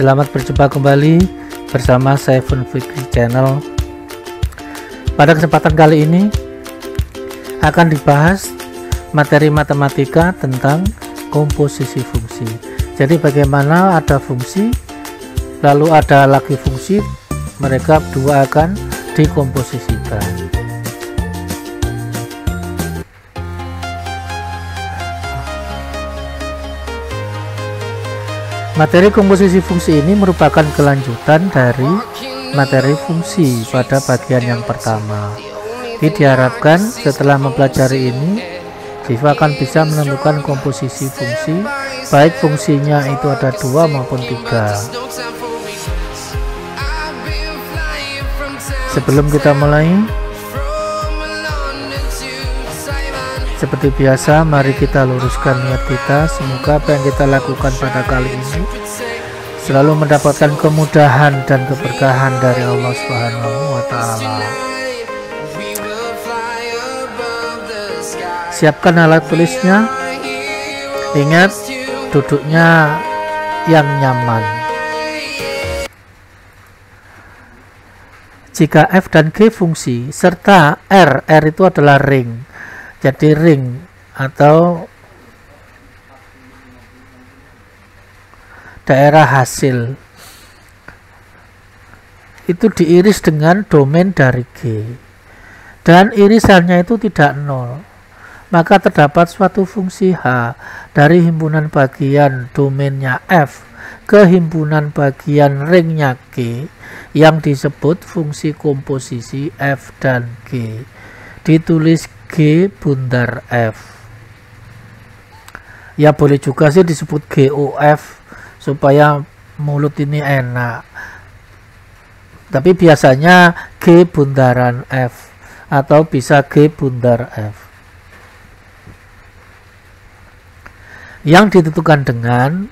Selamat berjumpa kembali bersama saya Fun Fikri Channel. Pada kesempatan kali ini akan dibahas materi matematika tentang komposisi fungsi. Jadi bagaimana ada fungsi, lalu ada lagi fungsi, mereka berdua akan dikomposisikan. Materi komposisi fungsi ini merupakan kelanjutan dari materi fungsi pada bagian yang pertama. Jadi diharapkan setelah mempelajari ini, siswa akan bisa menemukan komposisi fungsi, baik fungsinya itu ada 2 maupun 3. Sebelum kita mulai, seperti biasa, mari kita luruskan niat kita. Semoga apa yang kita lakukan pada kali ini selalu mendapatkan kemudahan dan keberkahan dari Allah Subhanahu wa Ta'ala. Siapkan alat tulisnya. Ingat, duduknya yang nyaman. Jika f dan g fungsi serta r itu adalah ring. Jadi ring atau daerah hasil itu diiris dengan domain dari G dan irisannya itu tidak 0, maka terdapat suatu fungsi H dari himpunan bagian domainnya F ke himpunan bagian ringnya G yang disebut fungsi komposisi F dan G. Ditulis G bundar F. Ya boleh juga sih disebut GOF supaya mulut ini enak. Tapi biasanya G bundaran F atau bisa G bundar F. Yang ditentukan dengan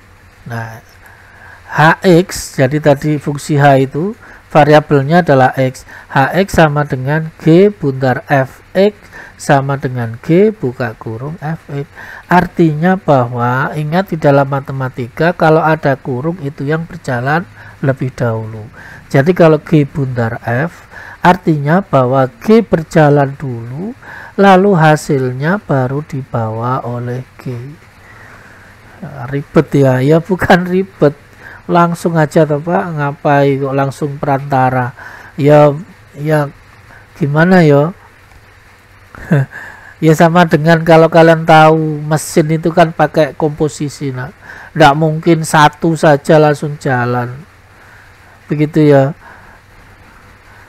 Hx, jadi tadi fungsi H itu variabelnya adalah X. Hx sama dengan G bundar Fx sama dengan G buka kurung Fx. Artinya bahwa ingat di dalam matematika kalau ada kurung itu yang berjalan lebih dahulu. Jadi kalau G bundar F artinya bahwa G berjalan dulu lalu hasilnya baru dibawa oleh G. Ribet ya bukan ribet. Langsung aja toh Pak, ngapain kok langsung perantara. Ya gimana ya? Ya sama dengan kalau kalian tahu mesin itu kan pakai komposisi, nggak mungkin satu saja langsung jalan begitu ya.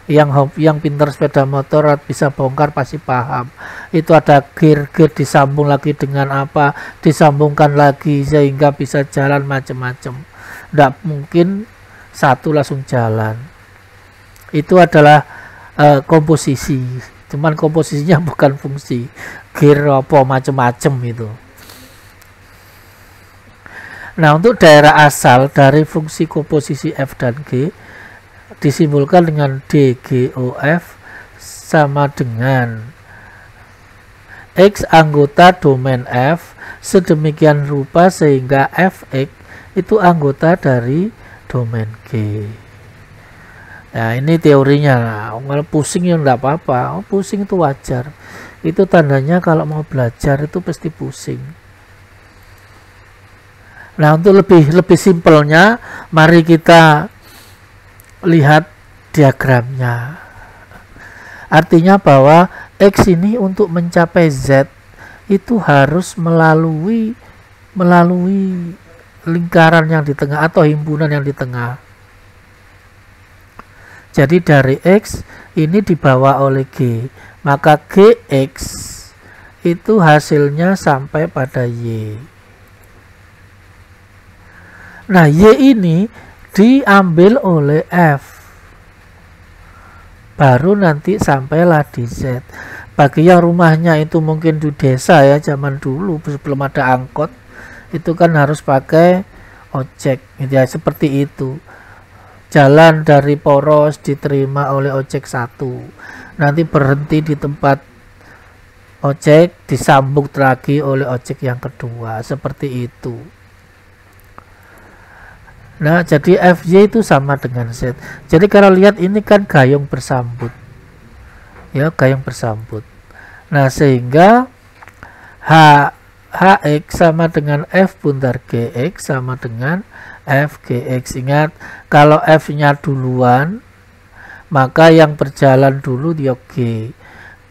Yang pintar sepeda motor bisa bongkar pasti paham, itu ada gear disambung lagi dengan apa, disambungkan lagi sehingga bisa jalan macam-macam. Nggak mungkin satu langsung jalan. Itu adalah komposisi. Cuman komposisinya bukan fungsi, gear apa macam-macam itu. Nah, untuk daerah asal dari fungsi komposisi f dan g disimbolkan dengan DGOF sama dengan X anggota domain F sedemikian rupa sehingga Fx itu anggota dari domain G. Nah ini teorinya. Kalau pusing ya enggak apa-apa. Pusing itu wajar. Itu tandanya kalau mau belajar itu pasti pusing. Nah untuk lebih simpelnya, mari kita lihat diagramnya. Artinya bahwa X ini untuk mencapai Z itu harus melalui lingkaran yang di tengah atau himpunan yang di tengah. Jadi dari X ini dibawa oleh G, maka Gx itu hasilnya sampai pada Y. Nah Y ini diambil oleh F, baru nanti sampailah di Z. Bagi yang rumahnya itu mungkin di desa ya, zaman dulu sebelum ada angkot itu kan harus pakai ojek gitu ya, seperti itu. Jalan dari Poros diterima oleh ojek 1, nanti berhenti di tempat ojek disambung lagi oleh ojek yang kedua, seperti itu. Nah, jadi FY itu sama dengan Z. Jadi kalau lihat ini kan gayung bersambut. Ya, gayung bersambut. Nah, sehingga HX sama dengan F bundar GX sama dengan F GX. Ingat, kalau F-nya duluan, maka yang berjalan dulu dia G.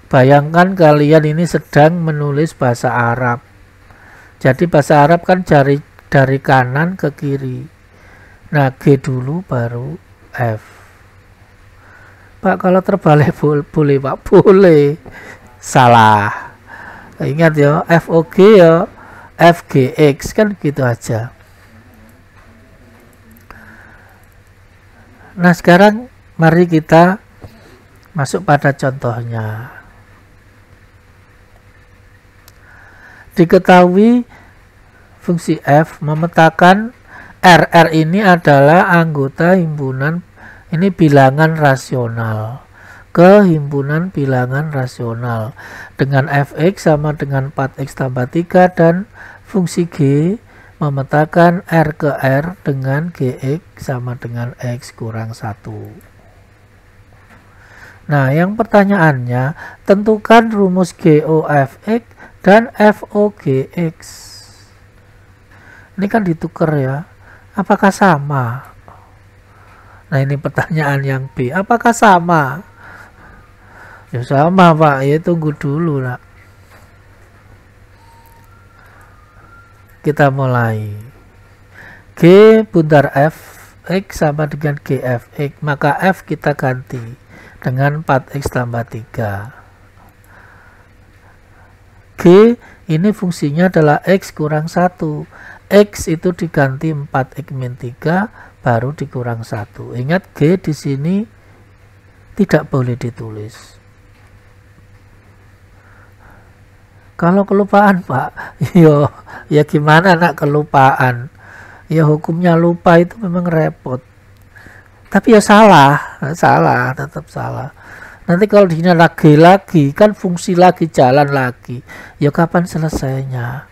Bayangkan kalian ini sedang menulis bahasa Arab. Jadi bahasa Arab kan dari kanan ke kiri. Nah, G dulu baru F. Pak, kalau terbalik boleh Pak? Boleh. Salah. Ingat ya, FOG ya, FGX kan gitu aja. Nah, sekarang mari kita masuk pada contohnya. Diketahui fungsi F memetakan R ini adalah anggota himpunan ini bilangan rasional ke himpunan bilangan rasional dengan Fx sama dengan 4x tambah 3 dan fungsi G memetakan R ke R dengan Gx sama dengan X kurang 1. Nah, yang pertanyaannya, tentukan rumus GOFX dan FOGX. Ini kan ditukar ya. Apakah sama? Nah, ini pertanyaan yang B. Apakah sama? Ya sama Pak. Ya tunggu dulu lah. Kita mulai. G bundar Fx sama dengan GFX. Maka F kita ganti dengan 4x tambah 3. G ini fungsinya adalah X kurang 1. X itu diganti 4x min 3 baru dikurang 1. Ingat, G di sini tidak boleh ditulis. Kalau kelupaan Pak, ya gimana nak kelupaan? Ya hukumnya lupa itu memang repot. Tapi ya salah, tetap salah. Nanti kalau di sini lagi kan fungsi lagi jalan lagi. Ya kapan selesainya?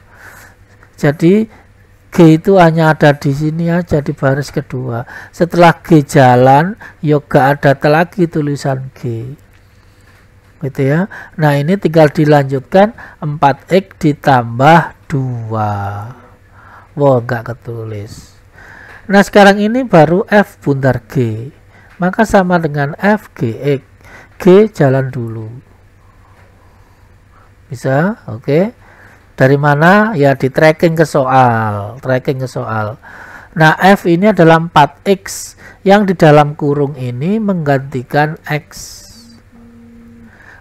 Jadi G itu hanya ada di sini aja di baris kedua. Setelah G jalan, ya gak ada lagi tulisan G. Gitu ya. Nah, ini tinggal dilanjutkan 4x ditambah 2. Wah, gak ketulis. Nah, sekarang ini baru F bundar G. Maka sama dengan F GX. G jalan dulu. Bisa? Oke. Dari mana? Ya di tracking ke soal. Nah, F ini adalah 4x yang di dalam kurung ini menggantikan X.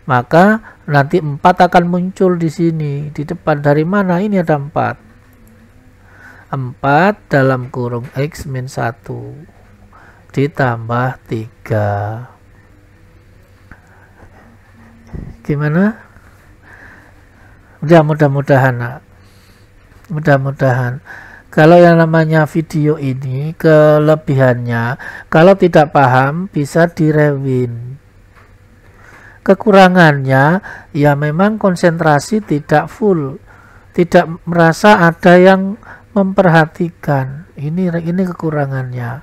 Maka nanti 4 akan muncul di sini. Di depan dari mana? Ini ada 4. 4 dalam kurung X min 1 ditambah 3. Gimana? Ya, mudah-mudahan kalau yang namanya video ini kelebihannya, kalau tidak paham bisa direwin. Kekurangannya ya memang konsentrasi tidak full, tidak merasa ada yang memperhatikan. Ini kekurangannya.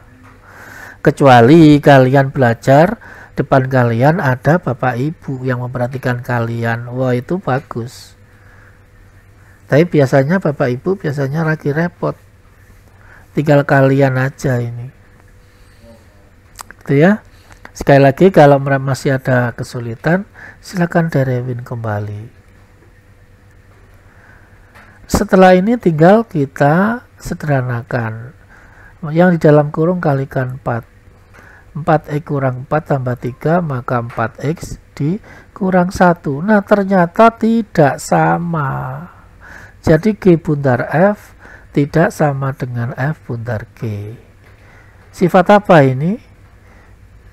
Kecuali kalian belajar depan kalian ada bapak ibu yang memperhatikan kalian, wah itu bagus. Tapi biasanya bapak ibu biasanya lagi repot, tinggal kalian aja ini, gitu ya. Sekali lagi kalau masih ada kesulitan silakan direwin kembali. Setelah ini tinggal kita sederhanakan, yang di dalam kurung kalikan 4. 4x kurang 4 tambah 3 maka 4x dikurang 1. Nah, ternyata tidak sama. Jadi G bundar F tidak sama dengan F bundar G. Sifat apa ini?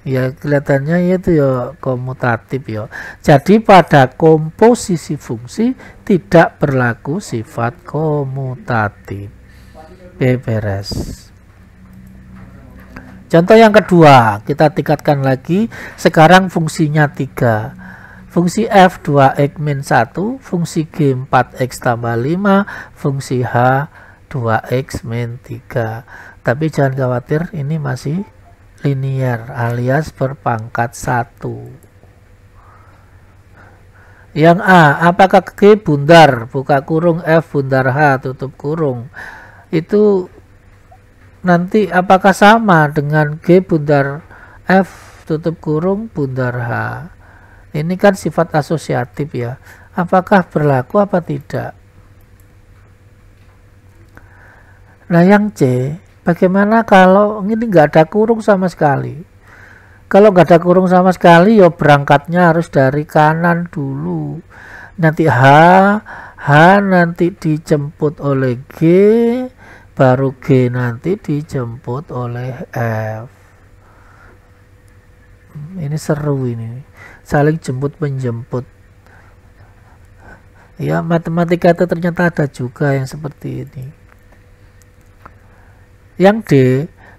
Ya kelihatannya itu ya komutatif ya. Jadi pada komposisi fungsi tidak berlaku sifat komutatif. Beres. Contoh yang kedua, kita tingkatkan lagi. Sekarang fungsinya 3. Fungsi F 2x min 1, fungsi G 4x tambah 5, fungsi H 2x min 3. Tapi jangan khawatir, ini masih linear alias berpangkat 1. Yang A, apakah G bundar buka kurung F bundar H tutup kurung itu nanti apakah sama dengan G bundar F tutup kurung bundar H? Ini kan sifat asosiatif ya. Apakah berlaku apa tidak? Nah yang C, bagaimana kalau ini nggak ada kurung sama sekali? Kalau nggak ada kurung sama sekali, ya berangkatnya harus dari kanan dulu. Nanti H nanti dijemput oleh G, baru G nanti dijemput oleh F. Ini seru ini, saling jemput menjemput. Ya matematika itu ternyata ada juga yang seperti ini. Yang D,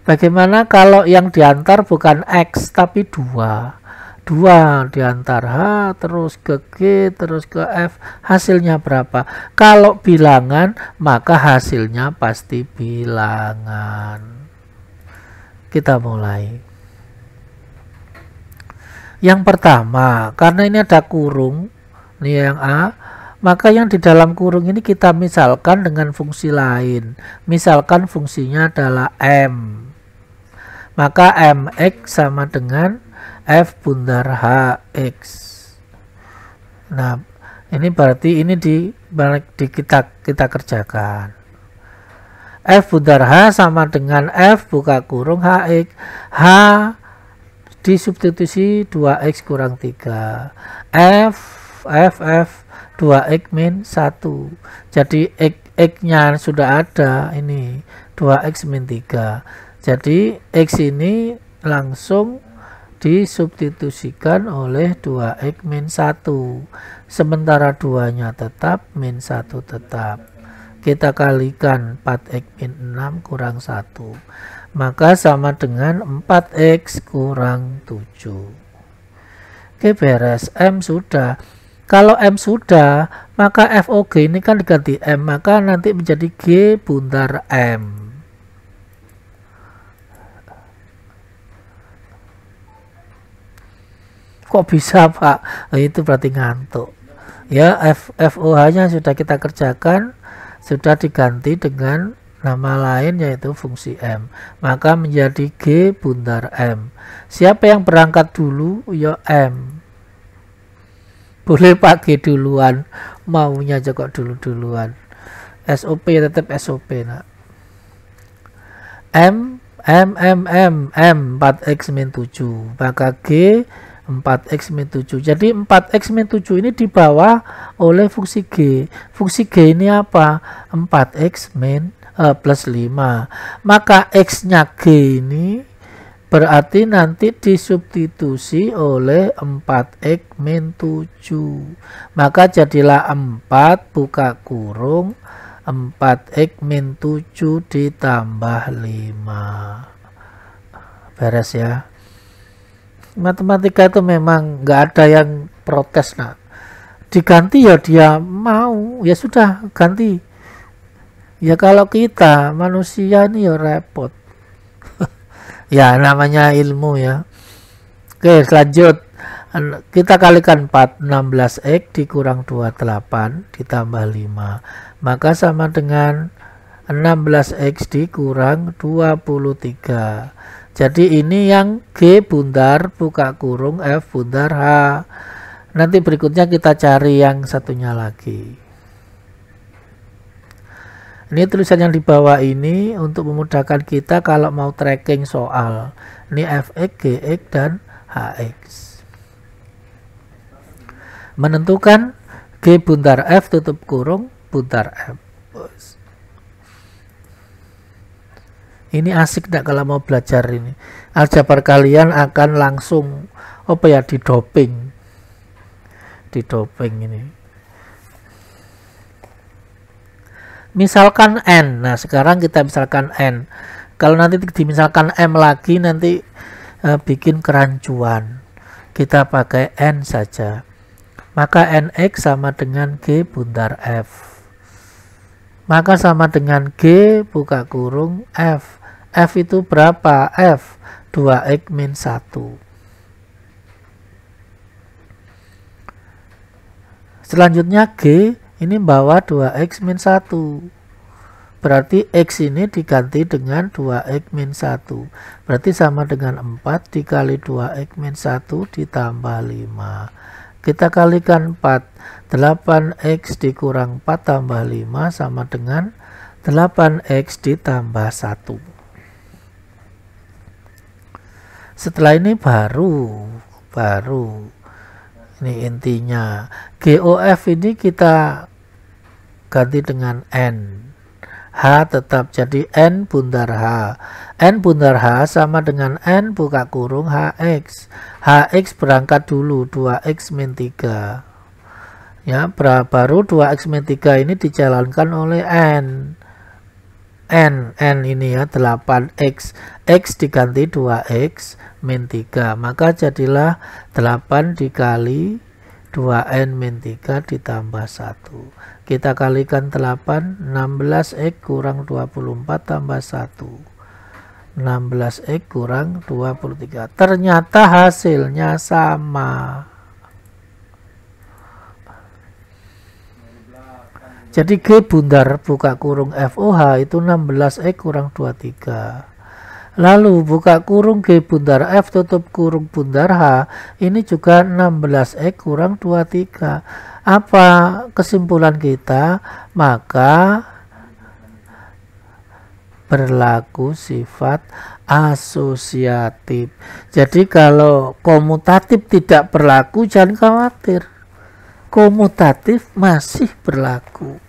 bagaimana kalau yang diantar bukan X tapi 2 diantar H terus ke G terus ke F, hasilnya berapa? Kalau bilangan maka hasilnya pasti bilangan. Kita mulai. Yang pertama, karena ini ada kurung, ini yang A, maka yang di dalam kurung ini kita misalkan dengan fungsi lain. Misalkan fungsinya adalah M. Maka MX sama dengan F bundar HX. Nah, ini berarti ini kita kerjakan. F bundar H sama dengan F buka kurung HX. H disubstitusi 2X kurang 3. F 2X min 1. Jadi X nya sudah ada, ini 2X min 3. Jadi X ini langsung disubstitusikan oleh 2X min 1. Sementara 2 nya tetap, min 1 tetap. Kita kalikan 4X min 6 kurang 1. Maka sama dengan 4X kurang 7. Oke, beres. M sudah. Kalau M sudah, maka FOG ini kan diganti M, maka nanti menjadi G bundar M. Kok bisa, Pak? Oh, itu berarti ngantuk. Ya, FOH-nya sudah kita kerjakan, sudah diganti dengan nama lain yaitu fungsi M, maka menjadi G bundar M. Siapa yang berangkat dulu? Ya M. Boleh pakai duluan, maunya aja kok duluan. SOP ya tetap SOP nak. M 4X min 7, maka G 4X min 7. Jadi 4X min 7 ini dibawa oleh fungsi G. Fungsi G ini apa? 4X min plus 5. Maka X nya G ini berarti nanti disubstitusi oleh 4X min 7. Maka jadilah 4 buka kurung 4X min 7 ditambah 5. Beres ya. Matematika itu memang nggak ada yang protes nak. Diganti ya dia mau, ya sudah ganti. Ya kalau kita manusia ini ya repot. Ya namanya ilmu ya. Oke, lanjut. Kita kalikan 4, 16X dikurang 28 ditambah 5. Maka sama dengan 16X dikurang 23. Jadi ini yang G bundar buka kurung F bundar H. Nanti berikutnya kita cari yang satunya lagi. Ini tulisan yang di bawah ini untuk memudahkan kita kalau mau tracking soal. Ini Fx, Gx, dan Hx. Menentukan G bundar F tutup kurung bundar F. Ini asik enggak kalau mau belajar ini. Aljabar kalian akan langsung didoping. Didoping ini. Misalkan N. Nah, sekarang kita misalkan N. Kalau nanti dimisalkan M lagi nanti bikin kerancuan. Kita pakai N saja. Maka NX sama dengan G bundar F. Maka sama dengan G buka kurung F. F itu berapa? F 2x min 1. Selanjutnya G ini bawa 2x min 1. Berarti X ini diganti dengan 2x min 1. Berarti sama dengan 4 dikali 2x min 1 ditambah 5. Kita kalikan 4. 8x dikurang 4 tambah 5 sama dengan 8x ditambah 1. Setelah ini baru ini intinya. GOF ini kita ganti dengan N. H tetap jadi N bundar H. N bundar H sama dengan N buka kurung HX. HX berangkat dulu 2x min 3. Ya, baru 2x min 3 ini dijalankan oleh N. N ini ya 8x. X diganti 2x min 3. Maka jadilah 8 dikali 2n min 3 ditambah 1. Kita kalikan 8, 16x kurang 24 tambah 1. 16x kurang 23. Ternyata hasilnya sama. Jadi G bundar buka kurung FOH itu 16x kurang 23. Lalu buka kurung G bundar F tutup kurung bundar H ini juga 16x kurang 23. Apa kesimpulan kita? Maka berlaku sifat asosiatif. Jadi kalau komutatif tidak berlaku, jangan khawatir. Komutatif masih berlaku.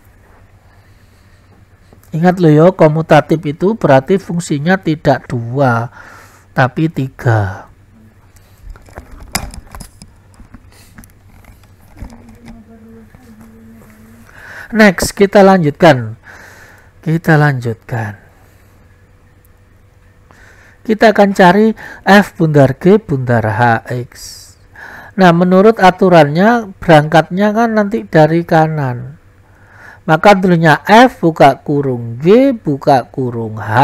Ingat loh ya, komutatif itu berarti fungsinya tidak 2, tapi 3. Next, kita lanjutkan. Kita akan cari F bundar G bundar HX. Nah, menurut aturannya berangkatnya kan nanti dari kanan. Maka dulunya F buka kurung G buka kurung H.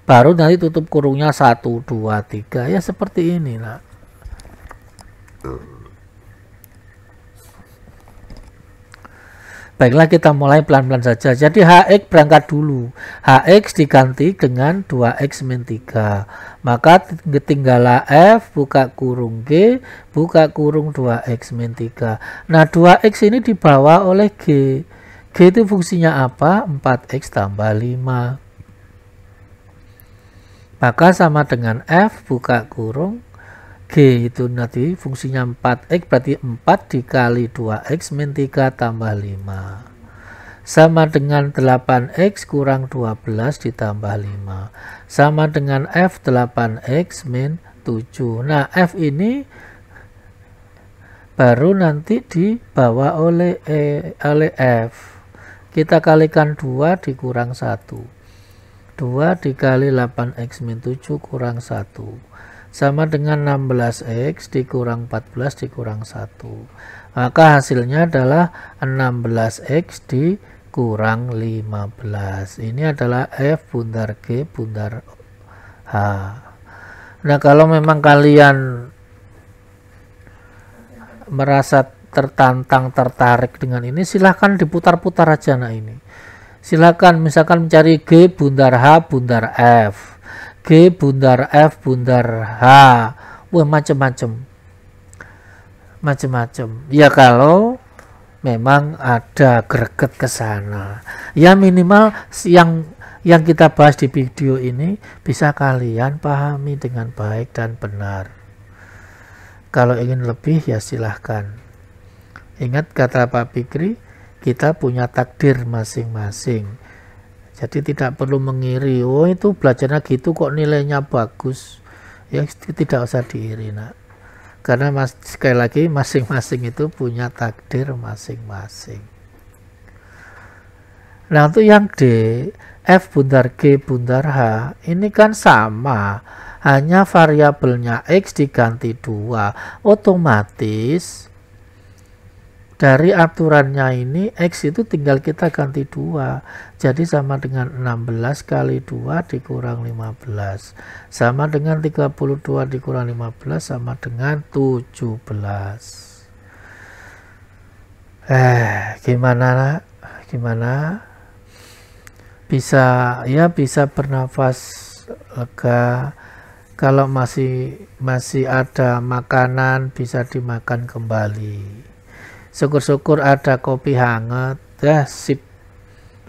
Baru nanti tutup kurungnya 1, 2, 3. Ya seperti ini lah. Baiklah, kita mulai pelan-pelan saja. Jadi HX berangkat dulu. HX diganti dengan 2x min 3. Maka tinggallah F buka kurung G buka kurung 2x min 3. Nah, 2x ini dibawa oleh G. G itu fungsinya apa? 4x tambah 5. Maka sama dengan F buka kurung G itu nanti fungsinya 4x, berarti 4 dikali 2x min 3 tambah 5. Sama dengan 8x kurang 12 ditambah 5. Sama dengan F 8x min 7. Nah, F ini baru nanti dibawa oleh F. Kita kalikan 2 dikurang 1. 2 dikali 8x min 7 kurang 1. Sama dengan 16x dikurang 14 dikurang 1. Maka hasilnya adalah 16x dikurang 15. Ini adalah F bundar G bundar H. Nah, kalau memang kalian merasa tertarik dengan ini, silahkan diputar-putar aja. Nah, ini silahkan misalkan mencari G bundar H bundar F, G bundar F bundar H. Wah, macam-macam. Ya kalau memang ada greget ke sana. Ya minimal yang kita bahas di video ini bisa kalian pahami dengan baik dan benar. Kalau ingin lebih ya silahkan. Ingat kata Pak Fikri, kita punya takdir masing-masing. Jadi tidak perlu mengiri, oh itu belajarnya gitu kok nilainya bagus. Ya tidak usah diiri, nak. Karena sekali lagi masing-masing itu punya takdir masing-masing. Nah, untuk yang D, F bundar G bundar H, ini kan sama. Hanya variabelnya X diganti 2. Otomatis dari aturannya ini X itu tinggal kita ganti 2. Jadi sama dengan 16 kali 2 dikurang 15. Sama dengan 32 dikurang 15 sama dengan 17. Gimana? Bisa bernafas lega. Kalau masih ada makanan bisa dimakan kembali. Syukur-syukur ada kopi hangat, sip,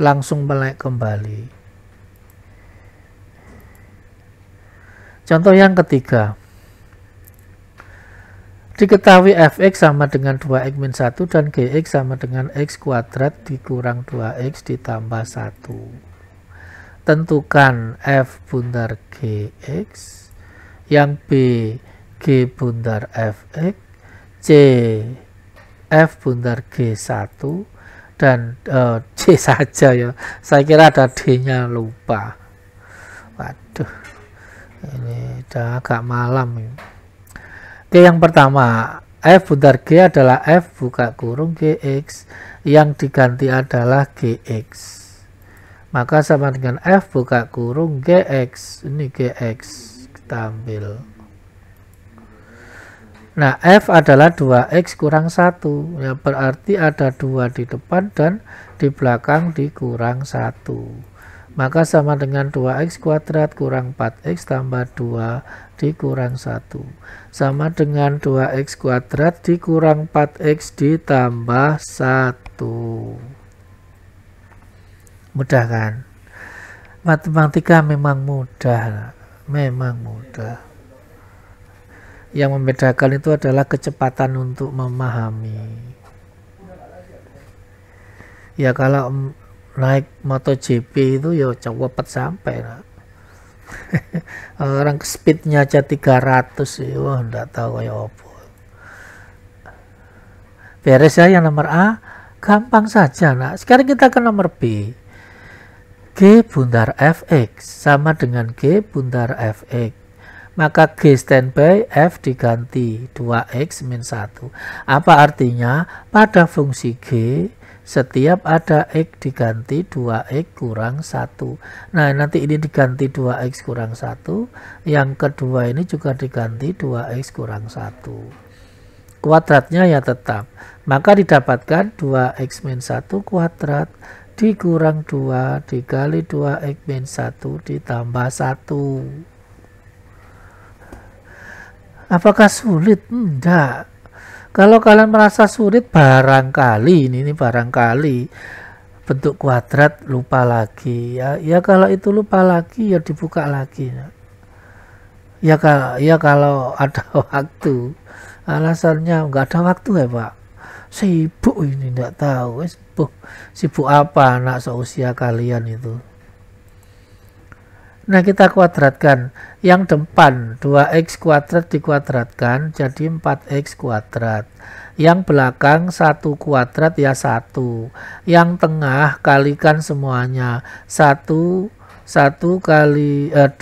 langsung melek kembali. Contoh yang ketiga, diketahui fx sama dengan 2x min 1 dan gx sama dengan x kuadrat dikurang 2x ditambah 1. Tentukan f bundar gx, yang b g bundar fx, c f bundar G1 dan C saja ya. Saya kira ada D-nya, lupa. Waduh, ini udah agak malam ya. Oke, yang pertama, f bundar G adalah f buka kurung Gx, yang diganti adalah Gx. Maka sama dengan f buka kurung Gx, ini Gx kita ambil. Nah, F adalah 2X kurang 1. Ya, berarti ada 2 di depan dan di belakang dikurang 1. Maka sama dengan 2X kuadrat kurang 4X tambah 2 dikurang 1. Sama dengan 2X kuadrat dikurang 4X ditambah 1. Mudah kan? Matematika memang mudah. Memang mudah. Yang membedakan itu adalah kecepatan untuk memahami. Ya kalau naik MotoGP itu ya cepet sampai. Orang speednya aja 300 ya, wah enggak tahu kayak apa. Beres ya yang nomor A, gampang saja. Nah, sekarang kita ke nomor B. G bundar fx sama dengan G bundar fx. Maka G standby, F diganti 2X min 1. Apa artinya? Pada fungsi G, setiap ada X diganti 2X kurang 1. Nah, nanti ini diganti 2X kurang 1. Yang kedua ini juga diganti 2X kurang 1. Kuadratnya ya tetap. Maka didapatkan 2X min 1 kuadrat dikurang 2 dikali 2X min 1 ditambah 1. Apakah sulit? Enggak. Kalau kalian merasa sulit, barangkali ini barangkali bentuk kuadrat lupa lagi ya. Ya kalau itu lupa lagi ya dibuka lagi. Ya kalau ada waktu. Alasannya enggak ada waktu ya Pak. Sibuk ini enggak tahu. Sibuk apa anak seusia kalian itu? Nah, kita kuadratkan yang depan 2x kuadrat dikuadratkan jadi 4x kuadrat. Yang belakang 1 kuadrat ya 1. Yang tengah kalikan semuanya. 2 kali 1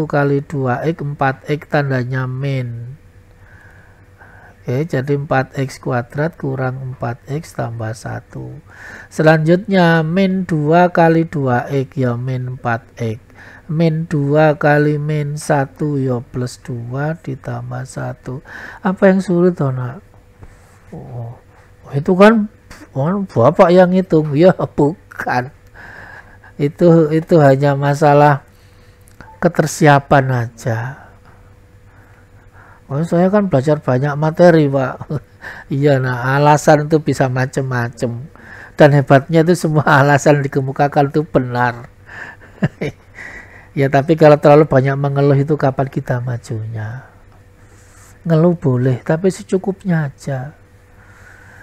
kali 2x 4x tandanya min. Oke, jadi 4x kuadrat kurang 4x tambah 1. Selanjutnya min 2 kali 2x ya min 4x. Min 2 kali min 1 ya plus 2 ditambah 1. Apa yang sulit nak? Oh, itu kan Bapak yang hitung. Ya bukan. Itu hanya masalah ketersiapan aja. Oh, saya kan belajar banyak materi Pak. Iya, nah alasan itu bisa macam-macam. Dan hebatnya itu semua alasan dikemukakan itu benar. Ya tapi kalau terlalu banyak mengeluh itu kapan kita majunya? Ngeluh boleh, tapi secukupnya aja.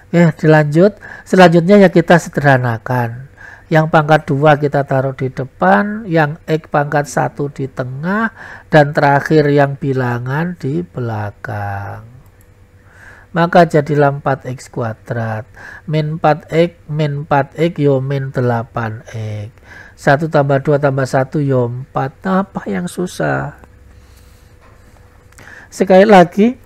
Ya dilanjut. Selanjutnya ya kita sederhanakan. Yang pangkat 2 kita taruh di depan, yang X pangkat 1 di tengah, dan terakhir yang bilangan di belakang. Maka jadilah 4x kuadrat. Min 4x yo min 8x. 1 tambah 2 tambah 1 yo 4. Apa yang susah? Sekali lagi,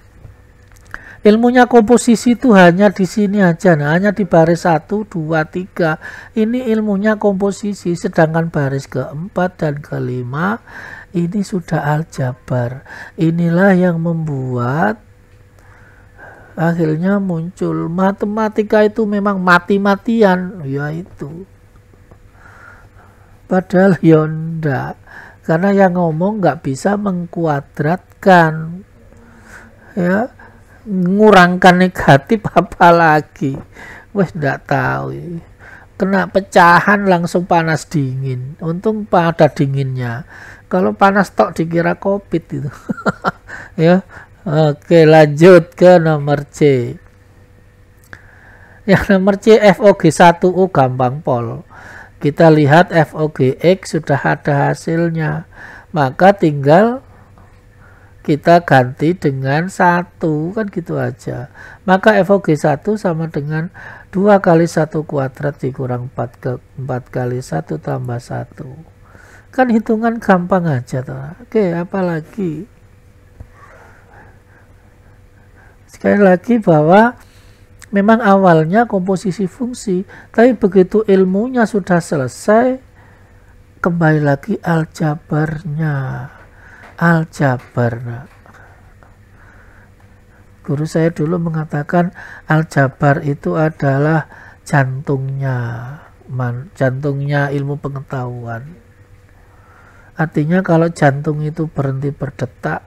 Ilmunya komposisi itu hanya di sini aja, nah, hanya di baris 1, 2, 3. Ini ilmunya komposisi, sedangkan baris keempat dan kelima ini sudah aljabar. Inilah yang membuat akhirnya muncul matematika itu memang mati-matian, ya itu. Padahal ya enggak, karena yang ngomong nggak bisa mengkuadratkan, ya. Ngurangkan negatif apalagi, wes ndak tahu, kena pecahan langsung panas dingin. Untung pada dinginnya, kalau panas tok dikira covid itu. Ya, oke, lanjut ke nomor C. Yang nomor C, FOG1U gampang pol. Kita lihat FOGX sudah ada hasilnya, maka tinggal kita ganti dengan 1, kan gitu aja. Maka FOG1 sama dengan 2 kali 1 kuadrat dikurang 4 kali 1 tambah 1. Kan hitungan gampang aja toh. Oke, apalagi sekali lagi bahwa memang awalnya komposisi fungsi, tapi begitu ilmunya sudah selesai, kembali lagi aljabarnya. Aljabar. Guru saya dulu mengatakan aljabar itu adalah jantungnya ilmu pengetahuan. Artinya kalau jantung itu berhenti berdetak,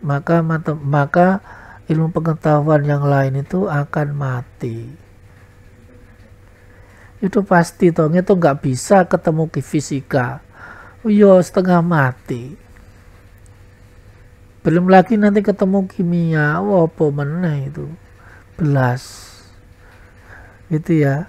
maka ilmu pengetahuan yang lain itu akan mati. Itu pasti toh, itu nggak bisa ketemu di fisika. Yo, setengah mati. Belum lagi nanti ketemu kimia, apa meneh itu belas, gitu ya.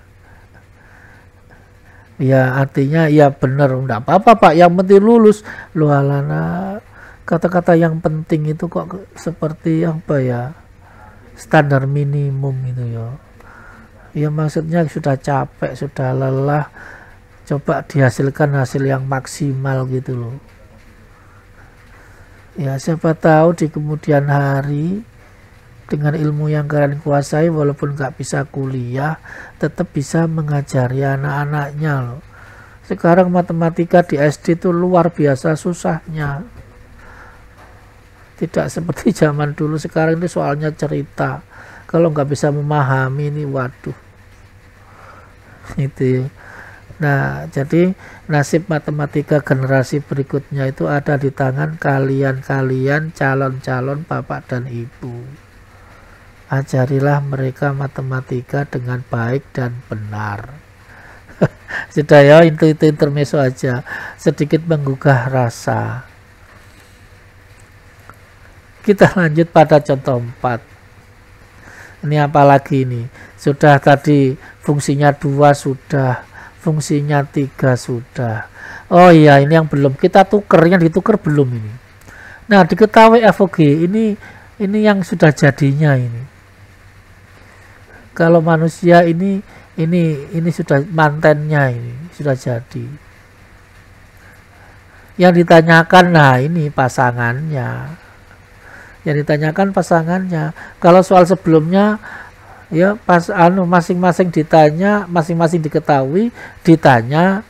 Ya artinya ya benar, enggak apa-apa Pak, yang penting lulus. Loh alana, kata-kata yang penting itu kok seperti apa ya, standar minimum itu ya. Ya maksudnya sudah capek, sudah lelah, coba dihasilkan hasil yang maksimal gitu loh. Ya siapa tahu di kemudian hari dengan ilmu yang kalian kuasai, walaupun nggak bisa kuliah, tetap bisa mengajari anak-anaknya loh. Sekarang matematika di SD itu luar biasa susahnya. Tidak seperti zaman dulu, sekarang ini soalnya cerita. Kalau nggak bisa memahami ini, waduh. Itu ya. Nah, jadi nasib matematika generasi berikutnya itu ada di tangan kalian-kalian calon-calon bapak dan ibu. Ajarilah mereka matematika dengan baik dan benar. Sudah ya, itu intermezzo aja, sedikit menggugah rasa. Kita lanjut pada contoh 4. Ini apalagi ini? Sudah tadi fungsinya 2 sudah, fungsinya 3 sudah. Oh iya, ini yang belum kita tuker, yang ditukar belum ini. Nah, diketahui FOG ini yang sudah jadinya ini. Kalau manusia ini sudah mantennya, ini sudah jadi. Yang ditanyakan, nah ini pasangannya. Yang ditanyakan pasangannya. Kalau soal sebelumnya ya masing-masing ditanya, masing-masing diketahui, ditanya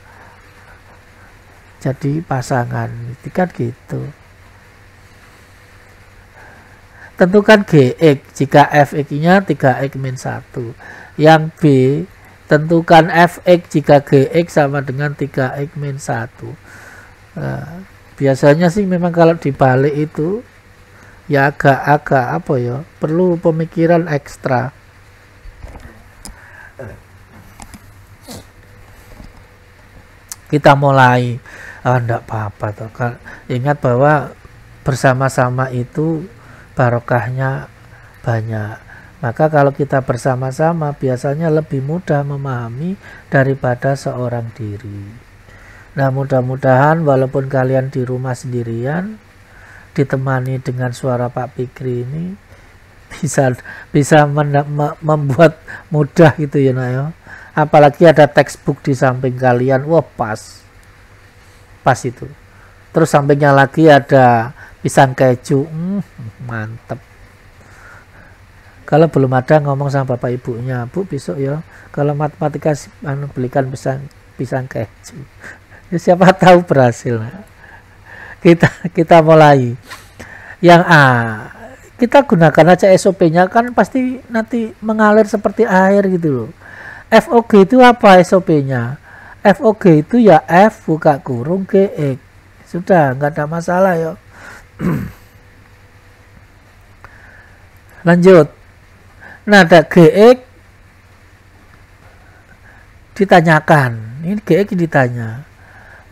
jadi pasangan, itu kan gitu. Tentukan GX jika Fx-nya 3x-1. Yang B, tentukan Fx jika Gx sama dengan 3x-1. Nah, biasanya sih memang kalau dibalik itu ya agak apa ya, perlu pemikiran ekstra. Kita mulai, enggak apa-apa toh. Ingat bahwa bersama-sama itu barokahnya banyak. Maka kalau kita bersama-sama biasanya lebih mudah memahami daripada seorang diri. Nah, mudah-mudahan walaupun kalian di rumah sendirian, ditemani dengan suara Pak Fikri ini bisa membuat mudah gitu ya, nak ya. Apalagi ada textbook di samping kalian, wah pas itu. Terus sampingnya lagi ada pisang keju, mantep. Kalau belum ada ngomong sama bapak ibunya, Bu besok ya kalau matematika belikan pisang keju. Ya, siapa tahu berhasil. Kita mulai. Yang A, kita gunakan aja SOP-nya, kan pasti nanti mengalir seperti air gitu loh. FOG itu apa SOP-nya? FOG itu ya F buka kurung GX. Sudah, nggak ada masalah ya. Lanjut. Nah, ada GX ditanyakan. Ini GX ditanya.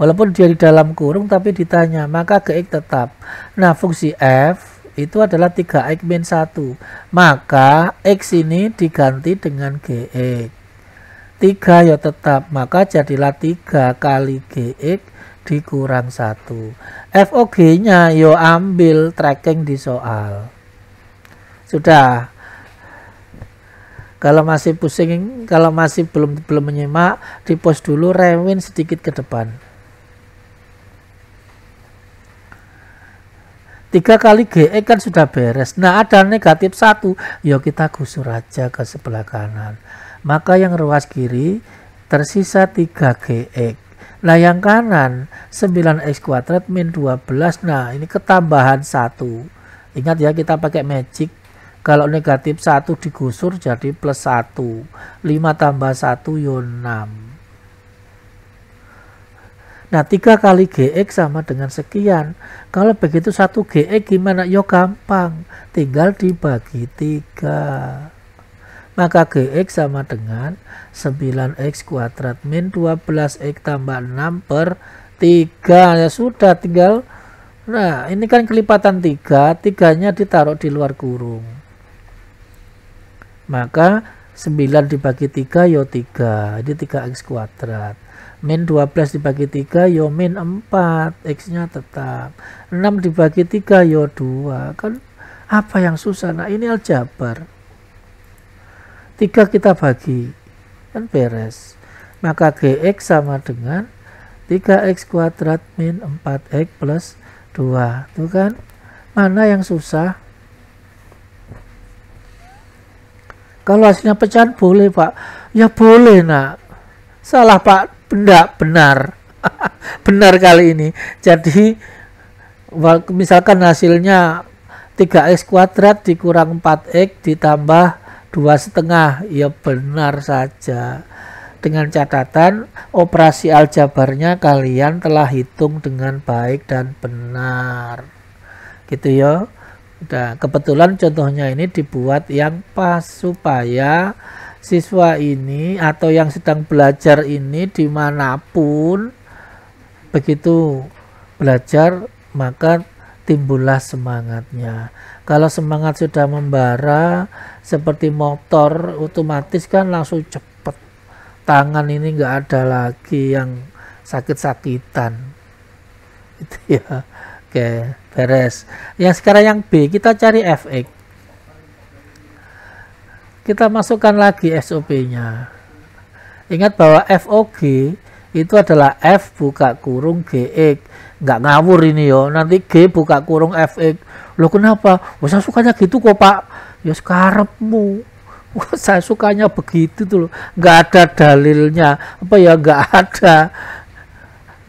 Walaupun dia di dalam kurung tapi ditanya, maka GX tetap. Nah, fungsi F itu adalah 3X min 1. Maka X ini diganti dengan GX. 3 ya tetap, maka jadilah 3 kali GX dikurang 1. FOG-nya yo ambil tracking di soal. Sudah. Kalau masih pusing, kalau masih belum menyimak, di pause dulu, rewind sedikit ke depan. 3 kali GX kan sudah beres. Nah, ada negatif 1. Ya kita gusur aja ke sebelah kanan. Maka yang ruas kiri tersisa 3 GX. Nah, yang kanan 9x kuadrat min 12. Nah, ini ketambahan 1. Ingat ya, kita pakai magic. Kalau negatif 1 digusur jadi plus 1. 5 tambah 1 yo 6. Nah, 3 kali GX sama dengan sekian. Kalau begitu 1 GX gimana? Yo gampang. Tinggal dibagi 3. Maka GX sama dengan 9x kuadrat min 12x tambah 6 per 3. Ya sudah, tinggal. Nah, ini kan kelipatan 3. 3-nya ditaruh di luar kurung. Maka 9 dibagi 3 yo 3. Ini 3x kuadrat. Min 12 dibagi 3 yo min 4, X-nya tetap. 6 dibagi 3 yo 2. Kan apa yang susah? Nah, ini aljabar. 3 kita bagi, kan beres. Maka GX sama dengan 3x kuadrat min 4x plus 2. Tuh kan, mana yang susah? Kalau hasilnya pecahan boleh, Pak. Ya boleh, nak. Salah, Pak. Benar. Benar kali ini. Jadi misalkan hasilnya 3x kuadrat dikurang 4x ditambah 2,5, ya benar saja. Dengan catatan operasi aljabarnya kalian telah hitung dengan baik dan benar. Gitu ya. Nah, kebetulan contohnya ini dibuat yang pas supaya siswa ini atau yang sedang belajar ini dimanapun begitu belajar maka timbullah semangatnya. Kalau semangat sudah membara seperti motor otomatis kan langsung cepet, tangan ini nggak ada lagi yang sakit-sakitan itu ya. Oke, beres. Yang sekarang yang B, kita cari fx. Kita masukkan lagi SOP-nya. Ingat bahwa FOG itu adalah F buka kurung GX. Nggak ngawur ini yo. Nanti G buka kurung FX. Loh kenapa? Oh, saya sukanya gitu kok, Pak. Ya sekarepmu. Saya sukanya begitu tuh loh. Nggak ada dalilnya. Apa ya,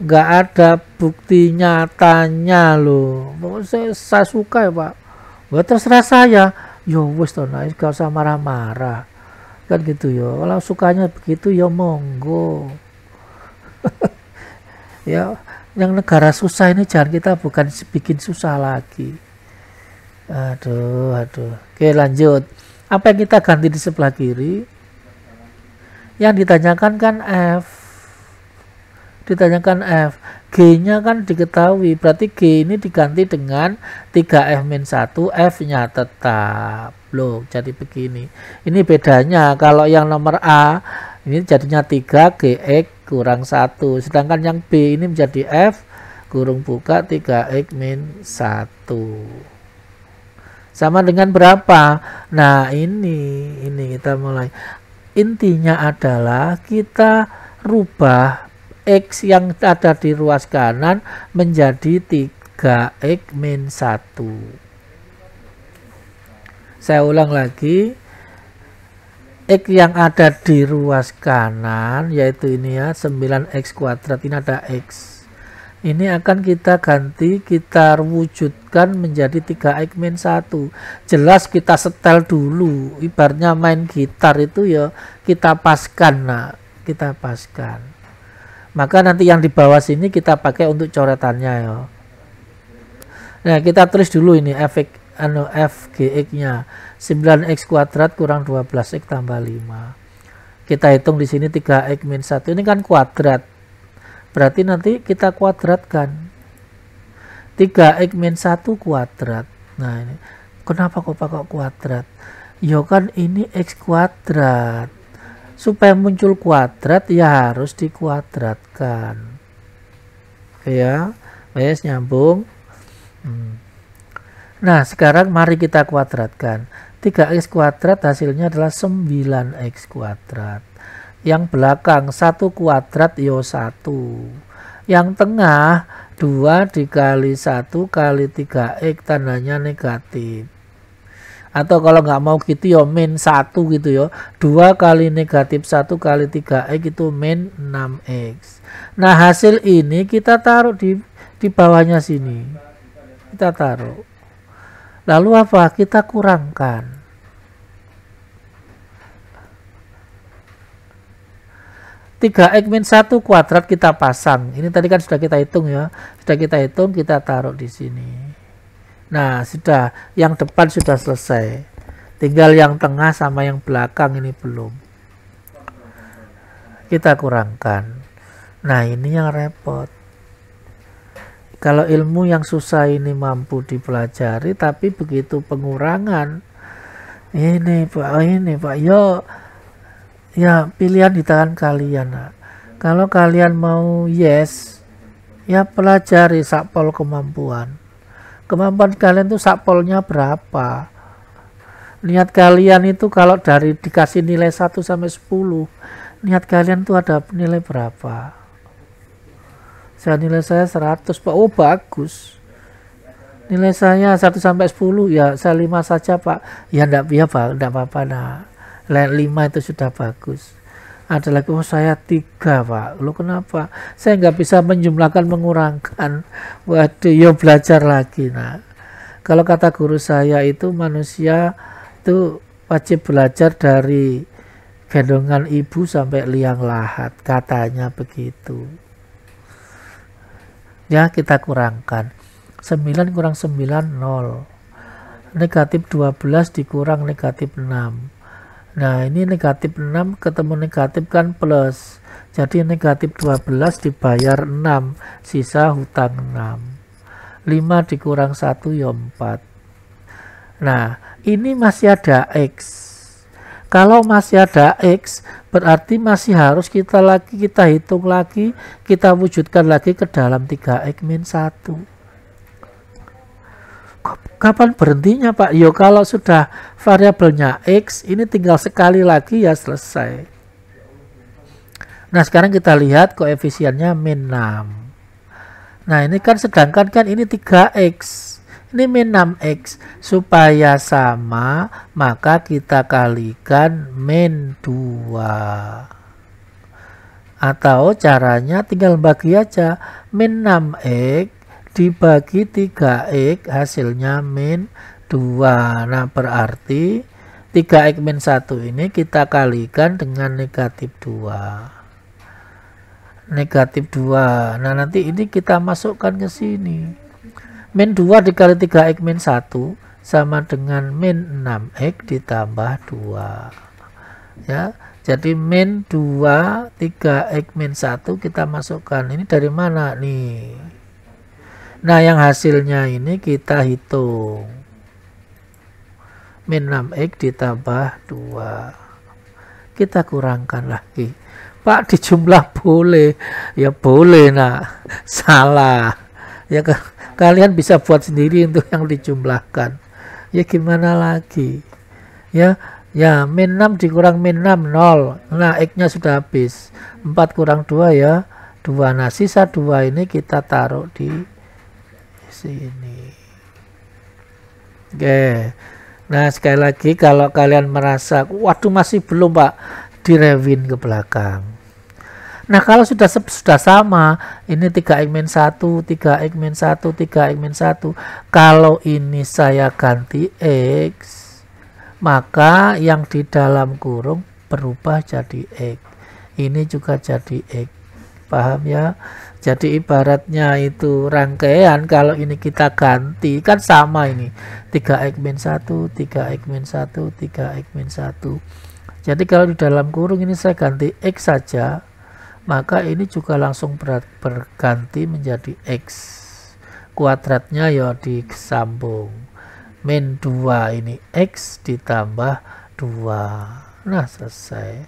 nggak ada bukti nyatanya loh. Saya suka ya, Pak. Wah, terserah saya. Yo wes toh, gak usah marah-marah kan gitu yo. Kalau sukanya begitu yo monggo. Ya, yang negara susah ini jangan kita bukan bikin susah lagi. Aduh. Oke, lanjut. Apa yang kita ganti di sebelah kiri? Yang ditanyakan kan F. Ditanyakan F. G-nya kan diketahui, berarti G ini diganti dengan 3F-1, F-nya tetap. Loh, jadi begini. Ini bedanya, kalau yang nomor A, ini jadinya 3 GX kurang 1. Sedangkan yang B ini menjadi F kurung buka 3X-1. Sama dengan berapa? Nah, ini kita mulai. Intinya adalah kita rubah X yang ada di ruas kanan menjadi 3X-1. Saya ulang lagi, X yang ada di ruas kanan, yaitu ini ya, 9x kuadrat, ini ada X. Ini akan kita ganti, kita wujudkan menjadi 3x min 1. Jelas kita setel dulu, ibaratnya main gitar itu ya, kita paskan. Nah, kita paskan. Maka nanti yang di bawah sini kita pakai untuk coretannya ya. Nah, kita tulis dulu ini FGX-nya. 9x kuadrat kurang 12x tambah 5. Kita hitung di sini 3x min 1. Ini kan kuadrat. Berarti nanti kita kuadratkan. 3x min 1 kuadrat. Nah, ini kenapa kok pakai kuadrat? Ya kan ini x kuadrat. Supaya muncul kuadrat ya harus dikuadratkan. Oke ya. Wes nyambung. Nah, sekarang mari kita kuadratkan. 3x kuadrat hasilnya adalah 9x kuadrat. Yang belakang 1 kuadrat yo 1. Yang tengah 2 dikali 1 kali 3x tandanya negatif. Atau kalau nggak mau gitu yo min 1 gitu yo. 2 kali negatif 1 kali 3x itu min 6x. Nah, hasil ini kita taruh di bawahnya sini. Kita taruh. Lalu apa? Kita kurangkan. 3x min 1 kuadrat kita pasang. Ini tadi kan sudah kita hitung ya. Sudah kita hitung, kita taruh di sini. Nah, sudah. Yang depan sudah selesai. Tinggal yang tengah sama yang belakang ini belum. Kita kurangkan. Nah, ini yang repot. Kalau ilmu yang susah ini mampu dipelajari, tapi begitu pengurangan, ini Pak, yo, ya pilihan di tangan kalian. Nah. Kalau kalian mau yes, ya pelajari sakpol kemampuan. Kemampuan kalian tuh sakpolnya berapa? Niat kalian itu kalau dari dikasih nilai 1 sampai 10, niat kalian tuh ada nilai berapa? Nilai saya 100 Pak. Oh bagus. Nilai saya 1 sampai 10 ya saya 5 saja Pak. Ya enggak apa-apa. Nah, 5 itu sudah bagus. Ada lagi saya 3 Pak. Lo kenapa? Saya nggak bisa menjumlahkan mengurangkan. Waduh, yo belajar lagi. Nah, kalau kata guru saya itu manusia itu wajib belajar dari gendongan ibu sampai liang lahat. Katanya begitu. Ya, kita kurangkan. 9 kurang 9, 0. Negatif 12 dikurang negatif 6. Nah, ini negatif 6 ketemu negatif kan plus. Jadi negatif 12 dibayar 6. Sisa hutang 6. 5 dikurang 1 ya 4. Nah, ini masih ada X. Kalau masih ada X, berarti masih harus kita hitung lagi, kita wujudkan lagi ke dalam 3x min 1. Kapan berhentinya Pak? Yo kalau sudah variabelnya X, ini tinggal sekali lagi ya selesai. Nah, sekarang kita lihat koefisiennya min 6. Nah, ini kan sedangkan kan ini 3x. Ini min 6x. Supaya sama, maka kita kalikan min 2. Atau caranya tinggal bagi aja. Min 6x dibagi 3x hasilnya min 2. Nah, berarti 3x min 1 ini kita kalikan dengan negatif 2. Negatif 2. Nah, nanti ini kita masukkan ke sini. Min 2 dikali 3x min 1 sama dengan min 6x ditambah 2. Ya, jadi min 2 3x min 1 kita masukkan. Ini dari mana nih? Nah, yang hasilnya ini kita hitung. Min 6x ditambah 2. Kita kurangkan lagi. Pak, dijumlah boleh. Ya boleh, nah. Salah. Ya kalian bisa buat sendiri untuk yang dijumlahkan. Ya gimana lagi? Ya min 6 dikurang min 6 0. Nah, x-nya sudah habis. 4 kurang 2 ya 2. Nah, sisa 2 ini kita taruh di sini. Oke. Nah, sekali lagi kalau kalian merasa waduh masih belum Pak, direwin ke belakang. Nah, kalau sudah sama, ini 3x-1, 3x-1, 3x-1. Kalau ini saya ganti X, maka yang di dalam kurung berubah jadi X. Ini juga jadi X. Paham ya? Jadi ibaratnya itu rangkaian, kalau ini kita ganti, kan sama ini. 3x-1, 3x-1, 3x-1. Jadi kalau di dalam kurung ini saya ganti X saja, maka ini juga langsung berganti menjadi X. Kuadratnya ya disambung. Min 2 ini X ditambah 2. Nah, selesai.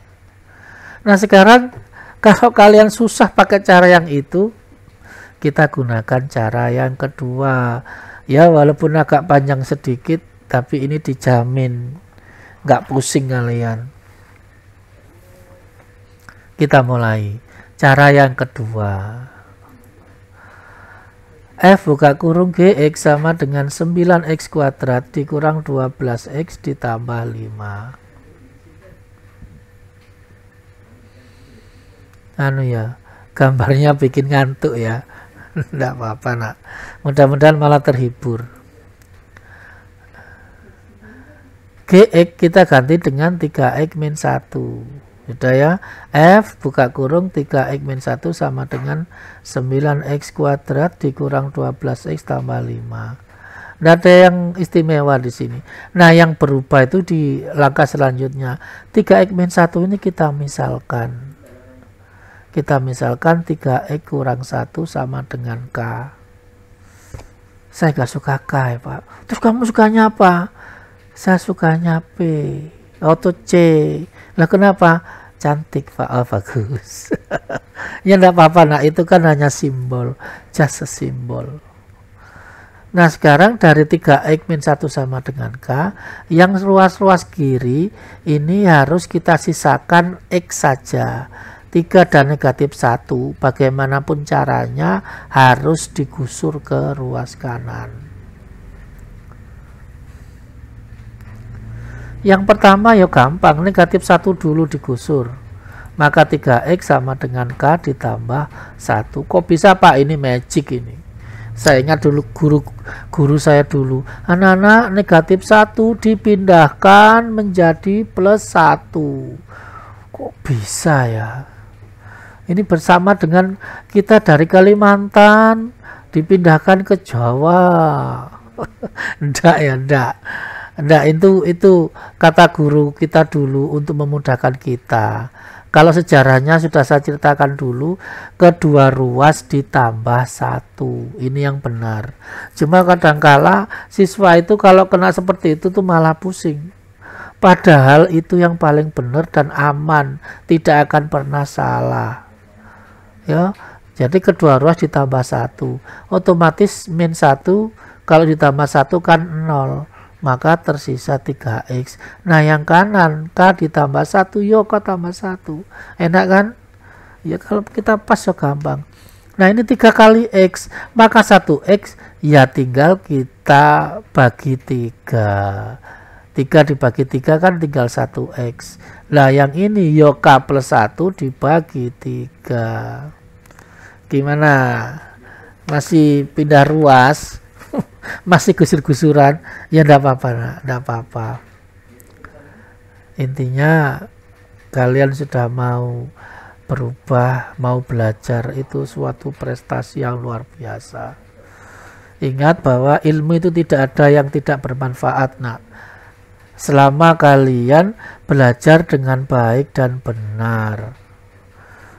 Nah, sekarang kalau kalian susah pakai cara yang itu, kita gunakan cara yang kedua. Ya, walaupun agak panjang sedikit, tapi ini dijamin nggak pusing kalian. Kita mulai. Cara yang kedua. F buka kurung Gx sama dengan 9x kuadrat dikurang 12x ditambah 5. Ya, gambarnya bikin ngantuk ya. Enggak apa-apa nak. Mudah-mudahan malah terhibur. Gx kita ganti dengan 3x-1. Sudah ya, F buka kurung 3x-1 sama dengan 9x kuadrat dikurang 12x tambah 5. Tidak ada yang istimewa di sini. Nah, yang berubah itu di langkah selanjutnya. 3x-1 ini kita misalkan. Kita misalkan 3x kurang 1 sama dengan K. Saya gak suka K ya Pak. Terus kamu sukanya apa? Saya sukanya P atau C. Lah kenapa? Cantik Pak. Oh, bagus. Ya enggak apa-apa. Nah, itu kan hanya simbol, just a simbol. Nah, sekarang dari 3x-1 sama dengan K, yang ruas-ruas kiri ini harus kita sisakan X saja. 3 dan negatif 1, bagaimanapun caranya harus digusur ke ruas kanan. Yang pertama ya gampang, negatif 1 dulu digusur. Maka 3x sama dengan K ditambah 1. Kok bisa Pak? Ini magic ini. Saya ingat dulu guru saya dulu. Anak-anak, negatif 1 dipindahkan menjadi plus 1. Kok bisa ya? Ini bersama dengan kita dari Kalimantan dipindahkan ke Jawa. Enggak ya, enggak. Enggak, itu kata guru kita dulu untuk memudahkan kita. Kalau sejarahnya sudah saya ceritakan dulu, kedua ruas ditambah 1. Ini yang benar. Cuma kadangkala siswa itu kalau kena seperti itu tuh malah pusing. Padahal itu yang paling benar dan aman, tidak akan pernah salah. Ya, jadi kedua ruas ditambah 1, otomatis min 1 kalau ditambah 1 kan 0, maka tersisa 3x. Nah, yang kanan K ditambah 1, yo K tambah 1, enak kan? Ya, kalau kita pas ya gampang. Nah, ini 3 kali X, maka 1x ya tinggal kita bagi 3. 3 dibagi 3 kan tinggal 1x. Lah yang ini yo K plus 1 dibagi 3. Gimana? Masih pindah ruas? Masih gusur-gusuran? Ya enggak apa-apa, enggak apa-apa. Intinya kalian sudah mau berubah, mau belajar, itu suatu prestasi yang luar biasa. Ingat bahwa ilmu itu tidak ada yang tidak bermanfaat, nak. Selama kalian belajar dengan baik dan benar.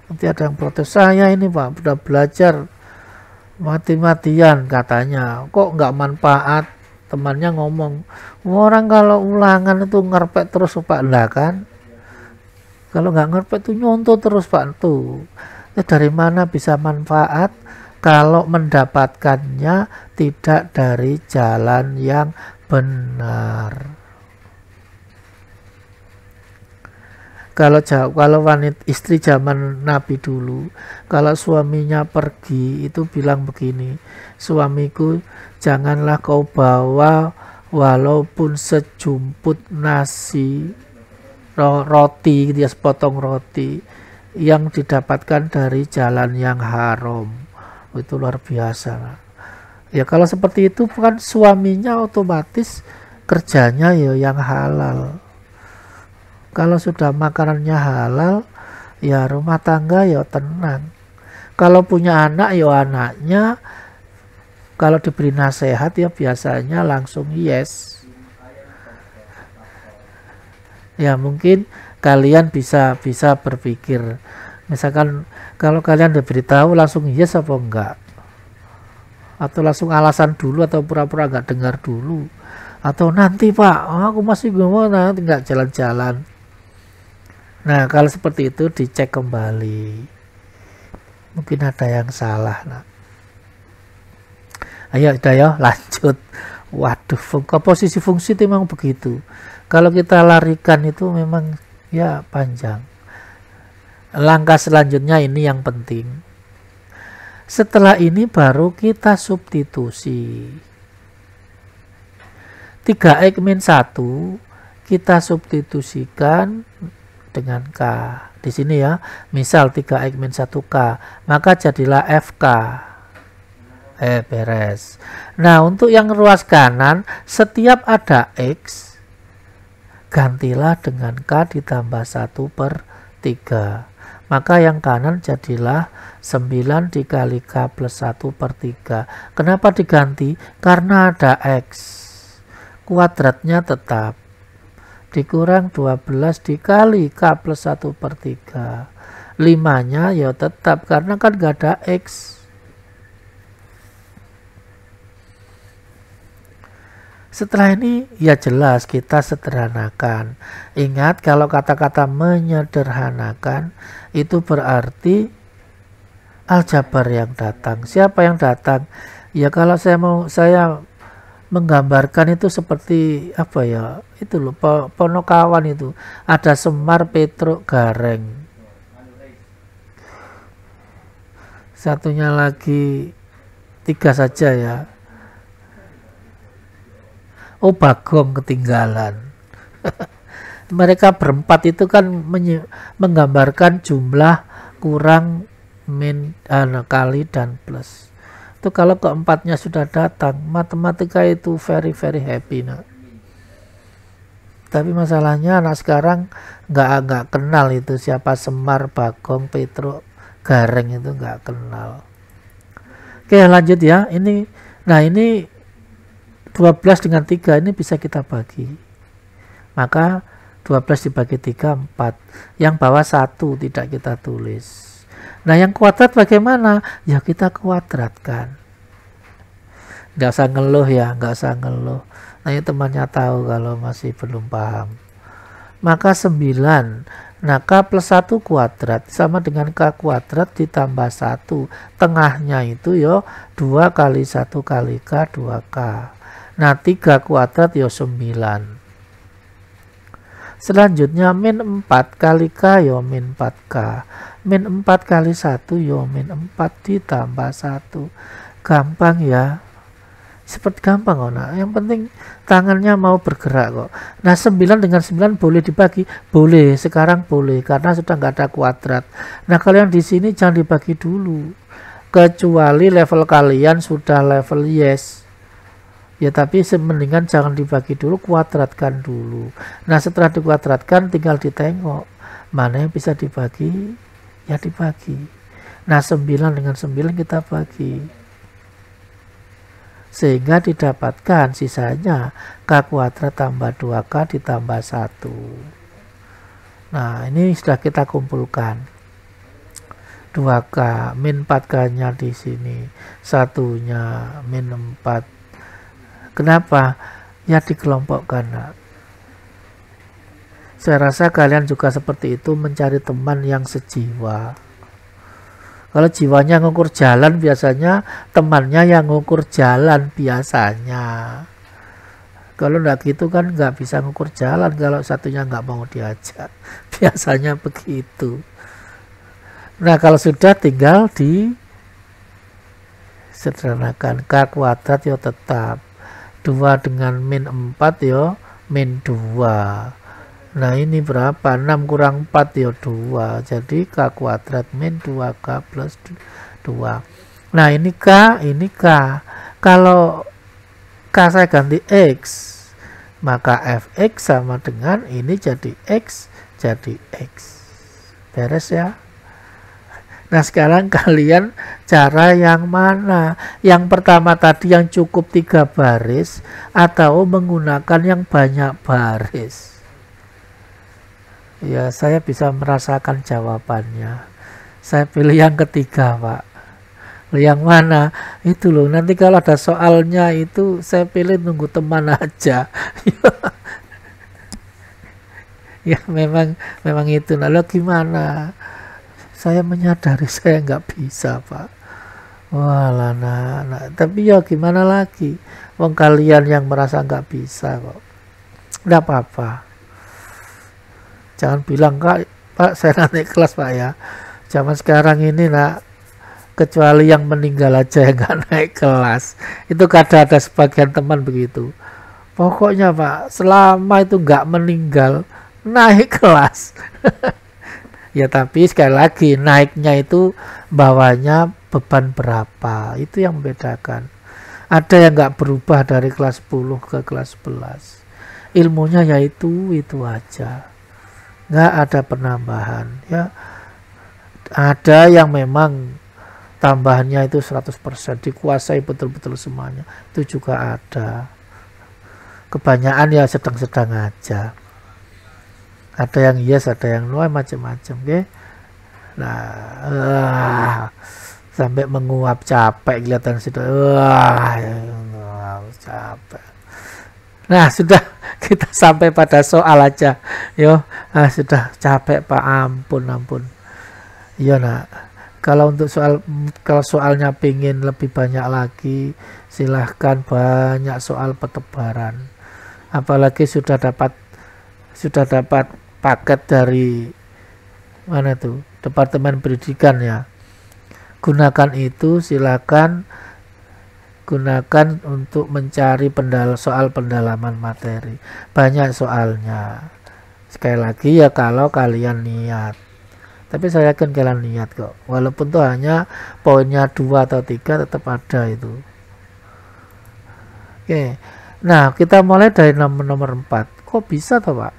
Nanti ada yang protes, saya ini Pak sudah belajar mati-matian katanya, kok nggak manfaat. Temannya ngomong, orang kalau ulangan itu ngerpek terus Pak. Enggak kan? Kalau nggak ngerpek itu nyontoh terus Pak. Tuh, dari mana bisa manfaat kalau mendapatkannya tidak dari jalan yang benar. Kalau wanita istri zaman Nabi dulu, kalau suaminya pergi itu bilang begini, suamiku janganlah kau bawa walaupun sejumput nasi, roti gitu ya, sepotong roti yang didapatkan dari jalan yang haram, itu luar biasa. Ya kalau seperti itu kan suaminya otomatis kerjanya ya yang halal. Kalau sudah makanannya halal, ya rumah tangga ya tenang. Kalau punya anak ya anaknya, kalau diberi nasihat ya biasanya langsung yes. Ya mungkin kalian bisa berpikir, misalkan kalau kalian diberitahu langsung yes apa enggak, atau langsung alasan dulu, atau pura-pura enggak dengar dulu, atau nanti pak aku masih mau, nanti enggak jalan-jalan. Nah kalau seperti itu dicek kembali, mungkin ada yang salah. Nah ayo udah ya lanjut. Waduh, komposisi fungsi itu memang begitu. Kalau kita larikan itu memang ya panjang. Langkah selanjutnya ini yang penting. Setelah ini baru kita substitusi. 3x-1 kita substitusikan dengan K. Di sini ya, misal 3x-1K, maka jadilah FK. Beres. Nah, untuk yang ruas kanan, setiap ada X, gantilah dengan K ditambah 1/3. Maka yang kanan jadilah 9 dikali K plus 1/3. Kenapa diganti? Karena ada X. Kuadratnya tetap. Dikurang 12 dikali K plus 1/3. 5-nya ya tetap, karena kan gak ada X. Setelah ini ya jelas kita sederhanakan. Ingat kalau kata-kata menyederhanakan itu berarti aljabar yang datang. Siapa yang datang? Ya kalau saya menggambarkan itu seperti apa ya? Itu loh Ponokawan itu. Ada Semar, Petruk, Gareng. Satunya lagi 3 saja ya. Oh Bagong ketinggalan. Mereka berempat itu kan menggambarkan jumlah kurang min kali dan plus. Itu kalau keempatnya sudah datang, matematika itu very happy. Nah. Tapi masalahnya anak sekarang nggak kenal itu siapa Semar, Bagong, Petruk, Gareng, itu nggak kenal. Oke lanjut ya. Ini 12 dengan 3 ini bisa kita bagi. Maka 12 dibagi 3, 4. Yang bawah 1 tidak kita tulis. Nah yang kuadrat bagaimana? Ya kita kuadratkan. Nggak usah ngeluh ya, nggak usah ngeluh. Nah temannya tahu kalau masih belum paham. Maka 9. Nah K plus 1 kuadrat sama dengan K kuadrat ditambah 1. Tengahnya itu ya 2 kali 1 kali K 2K. Nah 3 kuadrat ya 9. Selanjutnya min 4 kali K ya min 4K. Min 4 kali 1 ya min 4 ditambah 1. Gampang ya. Seperti gampang kok. Nah, yang penting tangannya mau bergerak kok. Nah 9 dengan 9 boleh dibagi? Boleh, sekarang boleh karena sudah nggak ada kuadrat. Nah kalau yang di sini jangan dibagi dulu. Kecuali level kalian sudah level yes. Ya tapi mendingan jangan dibagi dulu, kuadratkan dulu. Nah setelah dikuadratkan tinggal ditengok mana yang bisa dibagi, ya dibagi. Nah 9 dengan 9 kita bagi, sehingga didapatkan sisanya K kuadrat tambah 2K ditambah 1. Nah ini sudah kita kumpulkan. 2K min 4K nya di sini, satunya min 4. Kenapa? Ya dikelompokkan. Nah, saya rasa kalian juga seperti itu, mencari teman yang sejiwa. Kalau jiwanya ngukur jalan, biasanya temannya yang ngukur jalan biasanya. Kalau enggak gitu kan nggak bisa ngukur jalan kalau satunya nggak mau diajak. Biasanya begitu. Nah kalau sudah tinggal di sederhanakan. K kuadrat ya tetap 2 dengan min 4 ya min 2. Nah ini berapa? 6 kurang 4 ya 2. Jadi K kuadrat min 2K plus 2. Nah ini K, ini K. Kalau K saya ganti X, maka Fx sama dengan ini jadi X, jadi X. Beres ya. Nah sekarang kalian cara yang mana? Yang pertama tadi yang cukup 3 baris atau menggunakan yang banyak baris? Ya saya bisa merasakan jawabannya. Saya pilih yang ketiga Pak. Yang mana? Itu loh, nanti kalau ada soalnya itu saya pilih nunggu teman aja. Ya memang itu. Lalu gimana? Saya menyadari saya nggak bisa Pak. Walah, nah, tapi ya gimana lagi? Wong kalian yang merasa nggak bisa kok. Nggak apa-apa. Jangan bilang Pak saya naik kelas Pak ya. Zaman sekarang ini nak, kecuali yang meninggal aja yang nggak naik kelas. Itu kadang ada sebagian teman begitu. Pokoknya Pak, selama itu nggak meninggal, naik kelas. Ya tapi sekali lagi naiknya itu bawahnya beban berapa, itu yang membedakan. Ada yang nggak berubah dari kelas 10 ke kelas 11. Ilmunya yaitu itu aja. Nggak ada penambahan ya. Ada yang memang tambahannya itu 100% dikuasai betul-betul semuanya, itu juga ada. Kebanyakan ya sedang-sedang aja, ada yang yes, ada yang no, macam-macam okay? Nah sampai menguap capek kelihatan sudah capek. Nah sudah, kita sampai pada soal aja yo. Sudah capek Pak, ampun. Iya nak, kalau untuk kalau soalnya pingin lebih banyak lagi, silahkan banyak soal petebaran. Apalagi sudah dapat paket dari mana tuh, Departemen Pendidikan ya. Gunakan itu, silahkan gunakan untuk mencari soal pendalaman materi. Banyak soalnya. Sekali lagi ya kalau kalian niat. Tapi saya yakin kalian niat kok. Walaupun tuh hanya poinnya 2 atau 3 tetap ada itu. Oke. Nah, kita mulai dari nomor 4. Kok bisa toh, Pak?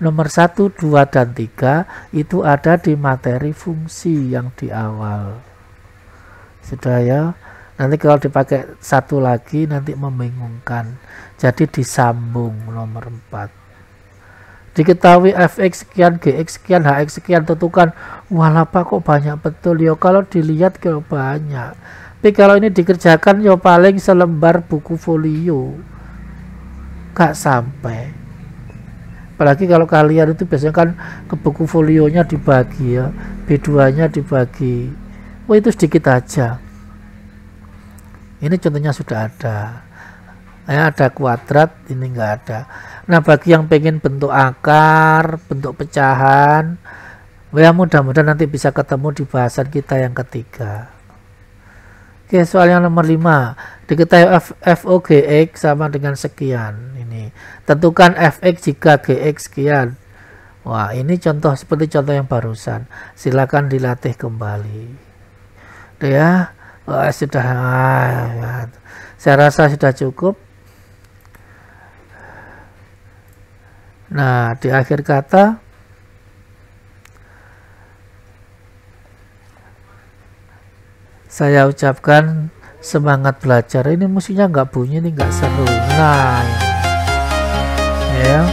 Nomor 1, 2, dan 3 itu ada di materi fungsi yang di awal. Sudah ya. Nanti kalau dipakai satu lagi nanti membingungkan. Jadi disambung nomor 4. Diketahui fx sekian, gx sekian, hx sekian, tentukan. Wah, apa kok banyak betul ya? Kalau dilihat kalau banyak. Tapi kalau ini dikerjakan ya paling selembar buku folio. Gak sampai. Apalagi kalau kalian itu biasanya kan ke buku folionya dibagi ya. B2-nya dibagi. Wah, itu sedikit aja. Ini contohnya sudah ada. Ada kuadrat, ini enggak ada. Nah, bagi yang pengen bentuk akar, bentuk pecahan, ya mudah-mudahan nanti bisa ketemu di bahasan kita yang ketiga. Oke, soal yang nomor 5. Diketahui FOGX sama dengan sekian. Ini. Tentukan fx jika gx sekian. Wah, ini contoh seperti contoh yang barusan. Silakan dilatih kembali. Udah ya. Wah, sudah. Saya rasa sudah cukup. Nah, di akhir kata saya ucapkan semangat belajar. Ini musiknya nggak bunyi, ini nggak seru. Nah, ya.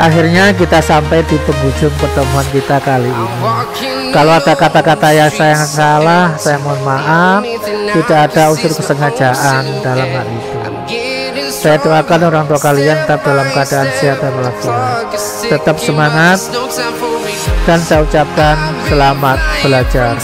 Akhirnya kita sampai di penghujung pertemuan kita kali ini. Kalau ada kata-kata yang saya salah, saya mohon maaf. Tidak ada unsur kesengajaan dalam hal itu. Saya doakan orang tua kalian tetap dalam keadaan sehat dan walafiat. Tetap semangat dan saya ucapkan selamat belajar.